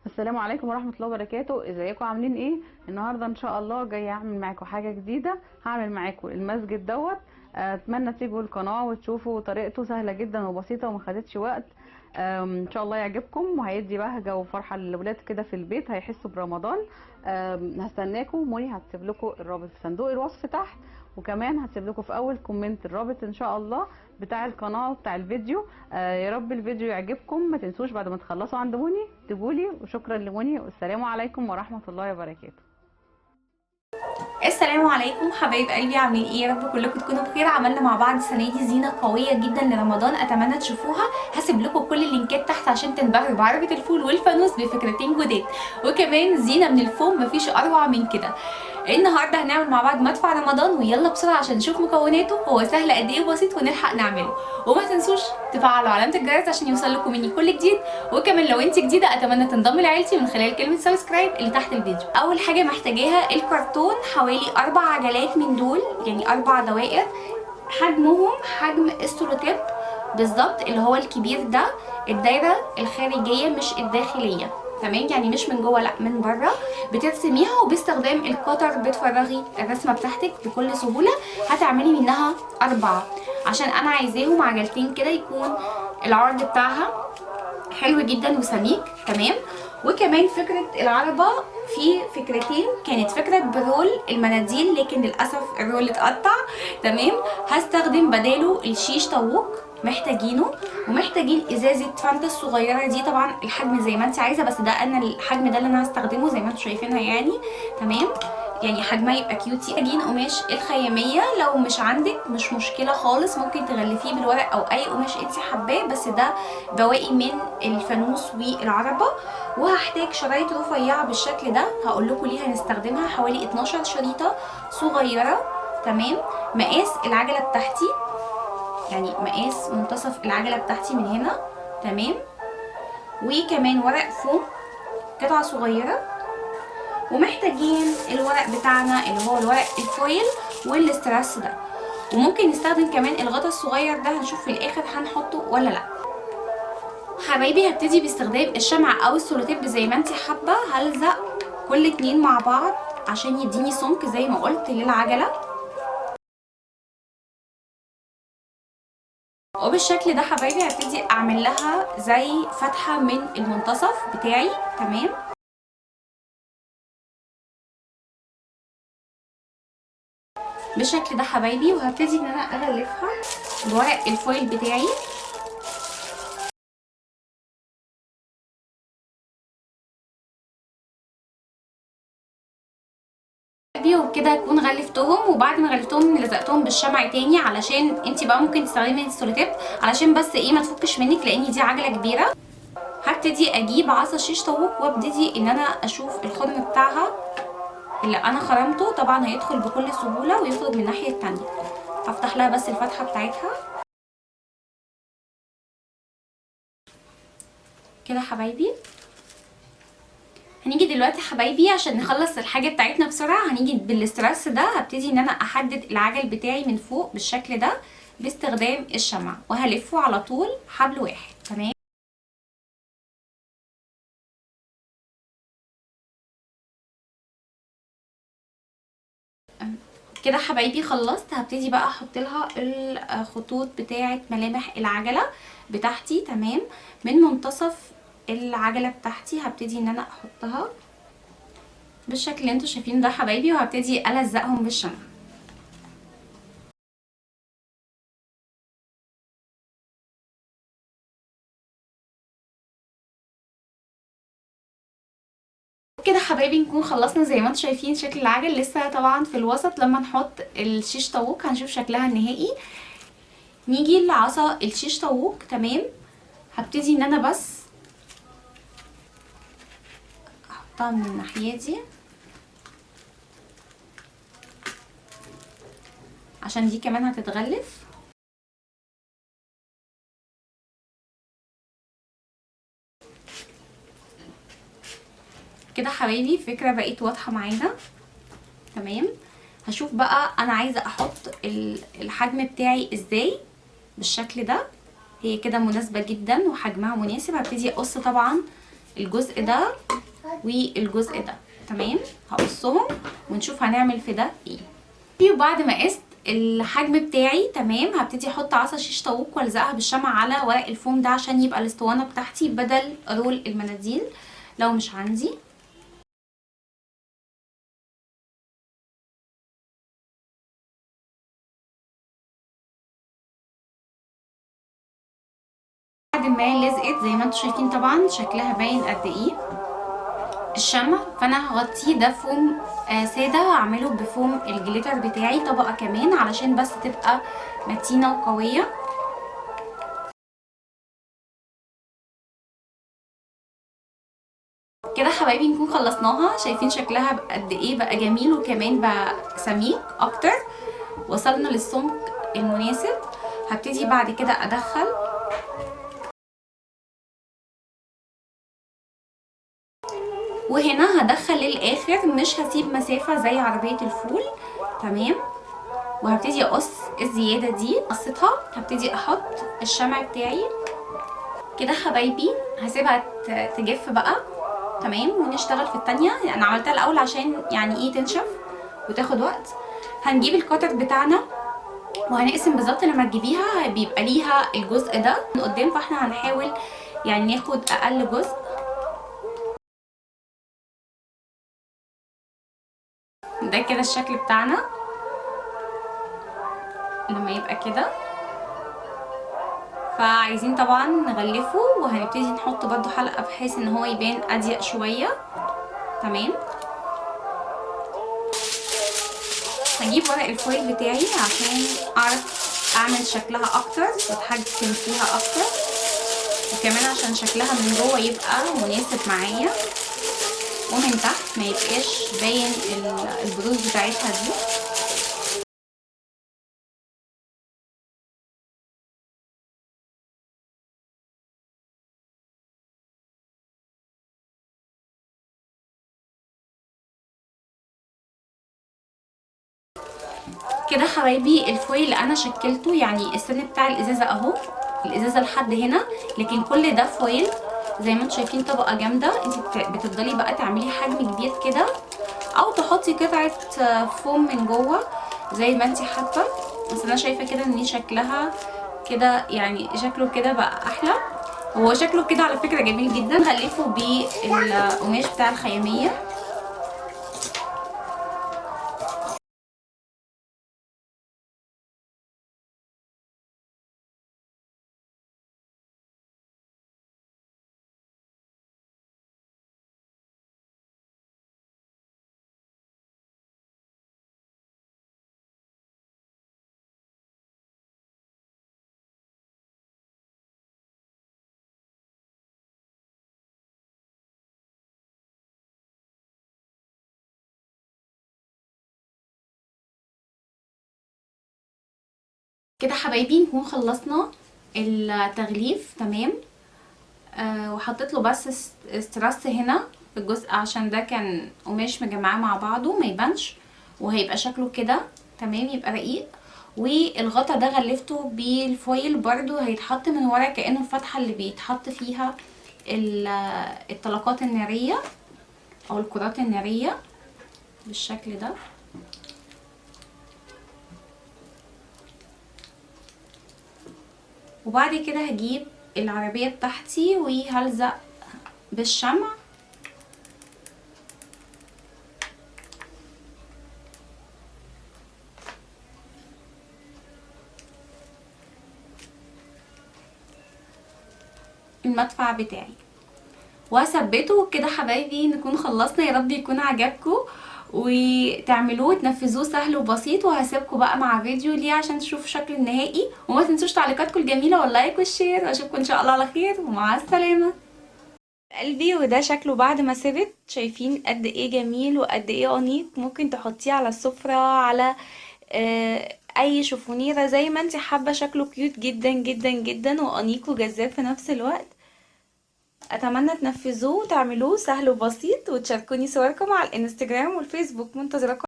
السلام عليكم ورحمة الله وبركاته. ازيكم عاملين ايه؟ النهاردة ان شاء الله جاية اعمل معاكم حاجة جديدة. هعمل معاكم المسجد دوت. اتمنى تيجوا القناة وتشوفوا طريقته، سهلة جدا وبسيطة وما خدتش وقت. ان شاء الله يعجبكم وهيدي بهجة وفرحة للولاد كده في البيت، هيحسوا برمضان. هستناكم. موني هتسيب لكم الرابط في صندوق الوصف تحت، وكمان هسيب لكم في اول كومنت الرابط ان شاء الله بتاع القناه وبتاع الفيديو. يا رب الفيديو يعجبكم. ما تنسوش بعد ما تخلصوا عند موني تجولي. وشكرا لموني، والسلام عليكم ورحمه الله وبركاته. السلام عليكم حبايب قلبي، عاملين ايه؟ يا رب كلكم تكونوا بخير. عملنا مع بعض السنه دي زينه قويه جدا لرمضان، اتمنى تشوفوها. هسيب لكم كل اللينكات تحت عشان تنبهروا بعربه الفول والفانوس بفكرتين جداد، وكمان زينه من الفوم مفيش اروع من كده. النهارده هنعمل مع بعض مدفع رمضان، ويلا بسرعه عشان نشوف مكوناته. هو سهل قد ايه وبسيط ونلحق نعمله. وما تنسوش تفعلوا علامه الجرس عشان يوصل لكم مني كل جديد. وكمان لو انت جديده اتمنى تنضمي لعيلتي من خلال كلمه سبسكرايب اللي تحت الفيديو. اول حاجه محتاجاها الكرتون، حوالي 4 عجلات من دول، يعني 4 دوائر، حجمهم حجم السولوتيب بالظبط، اللي هو الكبير ده. الدايره الخارجيه مش الداخليه، تمام؟ يعني مش من جوه، لا من بره. بترسميها وباستخدام القطر بتفرغي الرسمه بتاعتك بكل سهوله. هتعملي منها 4 عشان انا عايزاهم عجلتين كده، يكون العرض بتاعها حلو جدا وسميك، تمام؟ وكمان فكره العربه في فكرتين. كانت فكره برول المناديل، لكن للاسف الرول اتقطع، تمام؟ هستخدم بداله الشيش طاووق، محتاجينه. ومحتاجين ازازه فانتا الصغيره دي، طبعا الحجم زي ما انت عايزه، بس ده انا الحجم ده اللي انا هستخدمه زي ما انتم شايفينها يعني، تمام؟ يعني حجمها يبقى كيوتي. محتاجين قماش الخياميه، لو مش عندك مش مشكله خالص، ممكن تغلفيه بالورق او اي قماش انت حباه، بس ده بواقي من الفانوس والعربه. وهحتاج شرايط رفيعه بالشكل ده، هقول لكم ليه هنستخدمها. حوالي 12 شريطه صغيره، تمام؟ مقاس العجله بتاعتي، يعني مقاس منتصف العجله بتاعتي من هنا، تمام؟ وكمان ورق فوم قطعه صغيره. ومحتاجين الورق بتاعنا اللي هو الورق الفويل والاسترس ده. وممكن نستخدم كمان الغطا الصغير ده، هنشوف في الاخر هنحطه ولا لا. حبايبي هبتدي باستخدام الشمع او السولوتيب زي ما انت حابه. هلزق كل اتنين مع بعض عشان يديني سمك زي ما قلت للعجله، وبالشكل ده حبايبي هبتدي اعمل لها زي فتحه من المنتصف بتاعي، تمام؟ بالشكل ده حبايبي. وهبتدي ان انا اغلفها بورق الفويل بتاعي. وبكده اكون غلفتهم. وبعد ما غلفتهم لزقتهم بالشمع تاني، علشان انتي بقى ممكن تستخدمي السولوتيب علشان بس ايه ما تفكش منك، لان دي عجله كبيره. هبتدي اجيب عصا شيش طاووق وابتدي ان انا اشوف الخرم بتاعها اللي انا خرمته. طبعا هيدخل بكل سهوله ويخرج من الناحيه التانيه. هفتح لها بس الفتحه بتاعتها كده حبايبي. هنيجي دلوقتي حبايبي عشان نخلص الحاجه بتاعتنا بسرعه. هنيجي بالاسترس ده، هبتدي ان انا احدد العجل بتاعي من فوق بالشكل ده باستخدام الشمع، وهلفه على طول حبل واحد، تمام؟ كده حبايبي خلصت. هبتدي بقى احط لها الخطوط بتاعه ملامح العجله بتاعتي، تمام؟ من منتصف العجله بتاعتي هبتدي ان انا احطها بالشكل اللي انتوا شايفينه ده حبايبي، وهبتدي الزقهم بالشمع. كده حبايبي نكون خلصنا. زي ما انتم شايفين شكل العجل لسه طبعا في الوسط، لما نحط الشيش طاووق هنشوف شكلها النهائي. نيجي لعصا الشيش طاووق، تمام؟ هبتدي ان انا بس احطها من الناحيه دي عشان دي كمان هتتغلف. كده حبايبي فكره بقت واضحه معانا، تمام؟ هشوف بقى انا عايزه احط الحجم بتاعي ازاي بالشكل ده. هي كده مناسبه جدا وحجمها مناسب. هبتدي اقص طبعا الجزء ده والجزء ده. تمام، هقصهم ونشوف هنعمل في ده ايه. وبعد ما قست الحجم بتاعي تمام، هبتدي احط عصا شيش طاووق والزقها بالشمع على ورق الفوم ده عشان يبقى الاسطوانه بتاعتي بدل رول المناديل لو مش عندي. بعد ما لزقت زي ما انتم شايفين طبعا شكلها باين قد ايه الشمع، فانا هغطيه ده فوم ساده، هعمله بفوم الجليتر بتاعي طبقه كمان علشان بس تبقى متينه وقويه. كده حبايبي نكون خلصناها. شايفين شكلها قد ايه بقى جميل وكمان بقى سميك اكتر، وصلنا للسمك المناسب. هبتدي بعد كده ادخل وهنا هدخل للاخر، مش هسيب مسافه زي عربيه الفول. تمام، وهبتدي اقص الزياده دي قصتها. هبتدي احط الشمع بتاعي كده حبايبي، هسيبها تجف بقى. تمام، ونشتغل في التانية. انا عملتها الاول عشان يعني ايه تنشف وتاخد وقت. هنجيب القطر بتاعنا وهنقسم بالظبط. لما تجيبيها بيبقى ليها الجزء ده من قدام، فاحنا هنحاول يعني ناخد اقل جزء. ده كده الشكل بتاعنا لما يبقى كده. فعايزين طبعا نغلفه، وهنبتدي نحط برضو حلقة بحيث ان هو يبان اضيق شوية. تمام، هجيب ورق الفويل بتاعي عشان اعرف اعمل شكلها اكتر واتحكم فيها اكتر، وكمان عشان شكلها من جوه يبقى مناسب معايا، ومن تحت ما يبقاش باين البروز بتاعتها دي. كده حبايبي الفويل اللي انا شكلته، يعني السن بتاع الازازه اهو، الازازه لحد هنا، لكن كل ده فويل زي ما انتم شايفين، طبقه جامده. انت بتفضلي بقى تعملي حجم كبير كده، او تحطي قطعه فوم من جوه زي ما انت حابه. بس انا شايفه كده ان شكلها كده، يعني شكله كده بقى احلى. هو شكله كده على فكره جميل جدا. غلفه بالقماش بتاع الخياميه. كده حبايبي نكون خلصنا التغليف. تمام، وحطيت له بس استرس هنا في الجزء عشان ده كان قماش مجمعاه مع بعضه ما يبانش، وهيبقى شكله كده تمام، يبقى رقيق. والغطا ده غلفته بالفويل برضو، هيتحط من ورا كأنه الفتحة اللي بيتحط فيها الطلقات النارية او الكرات النارية بالشكل ده. وبعد كده هجيب العربية بتاعتي وهلزق بالشمع. المدفع بتاعي وهثبته كده حبايبي. نكون خلصنا، يا رب يكون عجبكم وتعملوه وتنفذوه، سهل وبسيط. وهسيبكم بقى مع فيديو ليه عشان تشوفوا شكل النهائي، وما تنسوش تعليقاتكم الجميله واللايك والشير، واشوفكم ان شاء الله على خير ومع السلامه قلبي. وده شكله بعد ما سبت. شايفين قد ايه جميل وقد ايه انيق. ممكن تحطيه على السفره، على اي شوفونيره زي ما انت حابه. شكله كيوت جدا جدا جدا وانيق وجذاب في نفس الوقت. اتمنى تنفذوه وتعملوه، سهل وبسيط. وتشاركوني صوركم على الانستجرام والفيسبوك. منتظركم.